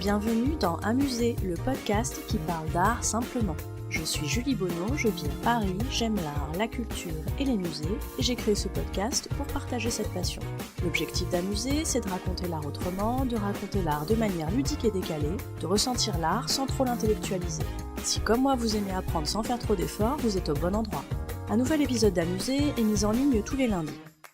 Bienvenue dans Amuser, le podcast qui parle d'art simplement. Je suis Julie Bonneau, je vis à Paris, j'aime l'art, la culture et les musées, et j'ai créé ce podcast pour partager cette passion. L'objectif d'Amuser, c'est de raconter l'art autrement, de raconter l'art de manière ludique et décalée, de ressentir l'art sans trop l'intellectualiser. Si comme moi vous aimez apprendre sans faire trop d'efforts, vous êtes au bon endroit. Un nouvel épisode d'Amuser est mis en ligne tous les lundis.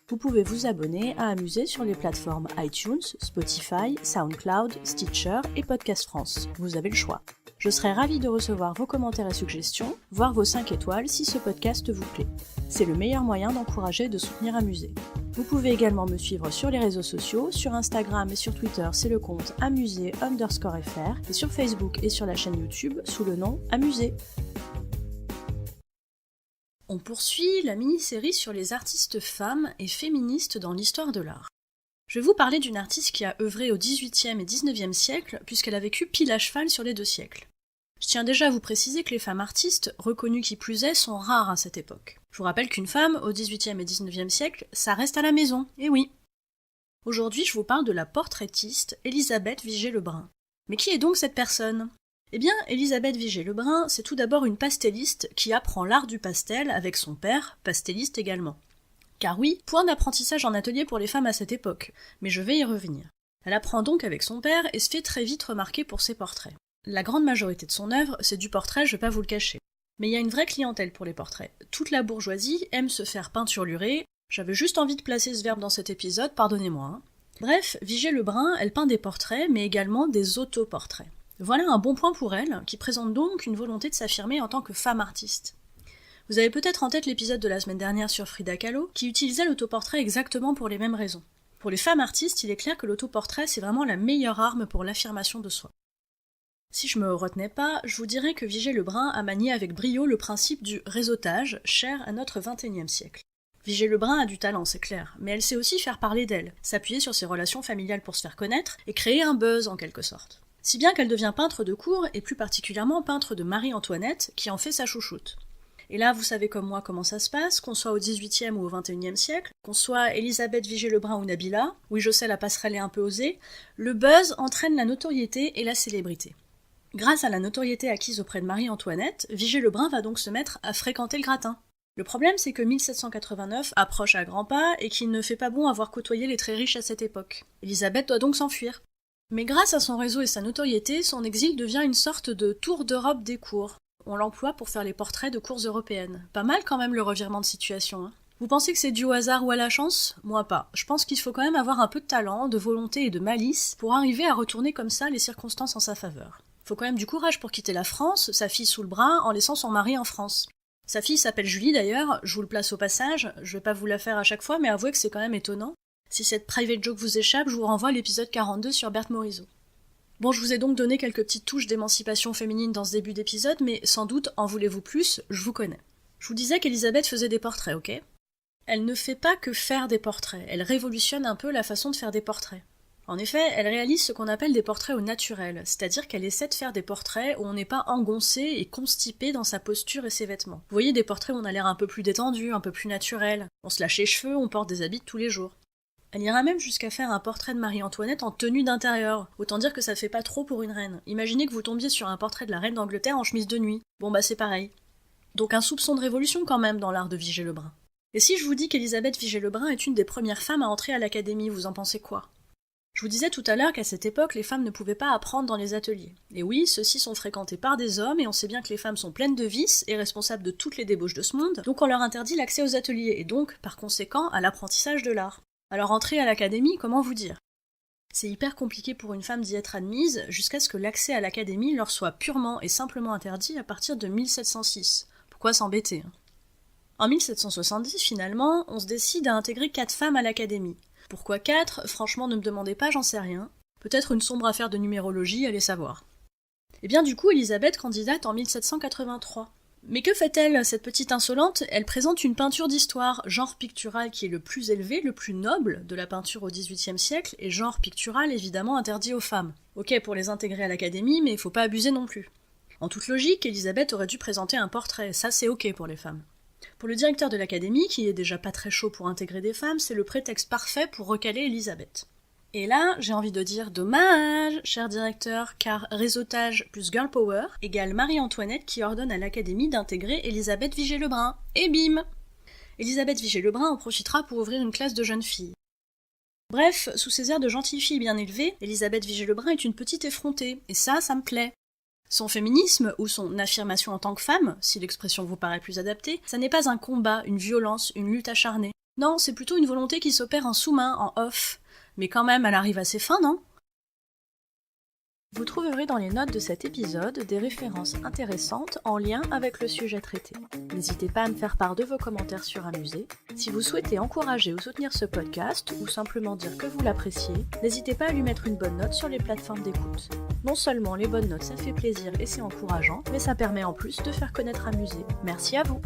Vous pouvez vous abonner à Amuser sur les plateformes iTunes, Spotify, SoundCloud, Stitcher et Podcast France. Vous avez le choix. Je serai ravie de recevoir vos commentaires et suggestions, voire vos 5 étoiles si ce podcast vous plaît. C'est le meilleur moyen d'encourager et de soutenir Amuser. Vous pouvez également me suivre sur les réseaux sociaux, sur Instagram et sur Twitter c'est le compte amuser_fr et sur Facebook et sur la chaîne YouTube sous le nom Amuser. On poursuit la mini-série sur les artistes femmes et féministes dans l'histoire de l'art. Je vais vous parler d'une artiste qui a œuvré au XVIIIe et XIXe siècle, puisqu'elle a vécu pile à cheval sur les deux siècles. Je tiens déjà à vous préciser que les femmes artistes, reconnues qui plus est, sont rares à cette époque. Je vous rappelle qu'une femme, au XVIIIe et XIXe siècle, ça reste à la maison, et oui. Aujourd'hui, je vous parle de la portraitiste Élisabeth Vigée-Lebrun. Mais qui est donc cette personne ? Eh bien, Élisabeth Vigée-Lebrun, c'est tout d'abord une pastelliste qui apprend l'art du pastel avec son père, pastelliste également. Car oui, point d'apprentissage en atelier pour les femmes à cette époque, mais je vais y revenir. Elle apprend donc avec son père et se fait très vite remarquer pour ses portraits. La grande majorité de son œuvre, c'est du portrait, je vais pas vous le cacher. Mais il y a une vraie clientèle pour les portraits. Toute la bourgeoisie aime se faire peinturelurer. J'avais juste envie de placer ce verbe dans cet épisode, pardonnez-moi. Bref, Vigée-Lebrun, elle peint des portraits, mais également des autoportraits. Voilà un bon point pour elle, qui présente donc une volonté de s'affirmer en tant que femme artiste. Vous avez peut-être en tête l'épisode de la semaine dernière sur Frida Kahlo, qui utilisait l'autoportrait exactement pour les mêmes raisons. Pour les femmes artistes, il est clair que l'autoportrait, c'est vraiment la meilleure arme pour l'affirmation de soi. Si je me retenais pas, je vous dirais que Vigée-Lebrun a manié avec brio le principe du réseautage, cher à notre XXIe siècle. Vigée-Lebrun a du talent, c'est clair, mais elle sait aussi faire parler d'elle, s'appuyer sur ses relations familiales pour se faire connaître, et créer un buzz en quelque sorte. Si bien qu'elle devient peintre de cour, et plus particulièrement peintre de Marie-Antoinette, qui en fait sa chouchoute. Et là, vous savez comme moi comment ça se passe, qu'on soit au XVIIIe ou au XXIe siècle, qu'on soit Élisabeth Vigée-Lebrun ou Nabila, oui je sais la passerelle est un peu osée, le buzz entraîne la notoriété et la célébrité. Grâce à la notoriété acquise auprès de Marie-Antoinette, Vigée-Lebrun va donc se mettre à fréquenter le gratin. Le problème c'est que 1789 approche à grands pas et qu'il ne fait pas bon avoir côtoyé les très riches à cette époque. Élisabeth doit donc s'enfuir. Mais grâce à son réseau et sa notoriété, son exil devient une sorte de tour d'Europe des cours. On l'emploie pour faire les portraits de cours européennes. Pas mal quand même le revirement de situation, hein. Vous pensez que c'est dû au hasard ou à la chance ? Moi pas. Je pense qu'il faut quand même avoir un peu de talent, de volonté et de malice pour arriver à retourner comme ça les circonstances en sa faveur. Faut quand même du courage pour quitter la France, sa fille sous le bras, en laissant son mari en France. Sa fille s'appelle Julie d'ailleurs, je vous le place au passage, je vais pas vous la faire à chaque fois, mais avouez que c'est quand même étonnant. Si cette private joke vous échappe, je vous renvoie à l'épisode 42 sur Berthe Morisot. Bon, je vous ai donc donné quelques petites touches d'émancipation féminine dans ce début d'épisode, mais sans doute, en voulez-vous plus, je vous connais. Je vous disais qu'Élisabeth faisait des portraits, ok ? Elle ne fait pas que faire des portraits, elle révolutionne un peu la façon de faire des portraits. En effet, elle réalise ce qu'on appelle des portraits au naturel, c'est-à-dire qu'elle essaie de faire des portraits où on n'est pas engoncé et constipé dans sa posture et ses vêtements. Vous voyez des portraits où on a l'air un peu plus détendu, un peu plus naturel. On se lâche les cheveux, on porte des habits de tous les jours. Elle ira même jusqu'à faire un portrait de Marie-Antoinette en tenue d'intérieur. Autant dire que ça fait pas trop pour une reine. Imaginez que vous tombiez sur un portrait de la reine d'Angleterre en chemise de nuit. Bon bah c'est pareil. Donc un soupçon de révolution quand même dans l'art de Vigée-Lebrun. Et si je vous dis qu'Élisabeth Vigée-Lebrun est une des premières femmes à entrer à l'académie, vous en pensez quoi ? Je vous disais tout à l'heure qu'à cette époque, les femmes ne pouvaient pas apprendre dans les ateliers. Et oui, ceux-ci sont fréquentés par des hommes, et on sait bien que les femmes sont pleines de vices et responsables de toutes les débauches de ce monde, donc on leur interdit l'accès aux ateliers, et donc, par conséquent, à l'apprentissage de l'art. Alors entrer à l'académie, comment vous dire ? C'est hyper compliqué pour une femme d'y être admise, jusqu'à ce que l'accès à l'académie leur soit purement et simplement interdit à partir de 1706. Pourquoi s'embêter, hein ? En 1770, finalement, on se décide à intégrer 4 femmes à l'académie. Pourquoi 4 ? Franchement, ne me demandez pas, j'en sais rien. Peut-être une sombre affaire de numérologie, allez savoir. Et bien du coup, Élisabeth candidate en 1783. Mais que fait-elle, cette petite insolente ? Elle présente une peinture d'histoire, genre pictural qui est le plus élevé, le plus noble de la peinture au XVIIIe siècle, et genre pictural évidemment interdit aux femmes. Ok pour les intégrer à l'académie, mais il faut pas abuser non plus. En toute logique, Élisabeth aurait dû présenter un portrait, ça c'est ok pour les femmes. Pour le directeur de l'académie, qui est déjà pas très chaud pour intégrer des femmes, c'est le prétexte parfait pour recaler Élisabeth. Et là, j'ai envie de dire dommage, cher directeur, car réseautage plus girl power égale Marie-Antoinette qui ordonne à l'Académie d'intégrer Elisabeth Vigée-Lebrun. Et bim! Elisabeth Vigée-Lebrun en profitera pour ouvrir une classe de jeunes filles. Bref, sous ses airs de gentille fille bien élevée, Elisabeth Vigée-Lebrun est une petite effrontée, et ça me plaît. Son féminisme, ou son affirmation en tant que femme, si l'expression vous paraît plus adaptée, ça n'est pas un combat, une violence, une lutte acharnée. Non, c'est plutôt une volonté qui s'opère en sous-main, en off. Mais quand même, elle arrive à ses fins, non ? Vous trouverez dans les notes de cet épisode des références intéressantes en lien avec le sujet traité. N'hésitez pas à me faire part de vos commentaires sur Amusé. Si vous souhaitez encourager ou soutenir ce podcast, ou simplement dire que vous l'appréciez, n'hésitez pas à lui mettre une bonne note sur les plateformes d'écoute. Non seulement les bonnes notes ça fait plaisir et c'est encourageant, mais ça permet en plus de faire connaître Amusé. Merci à vous!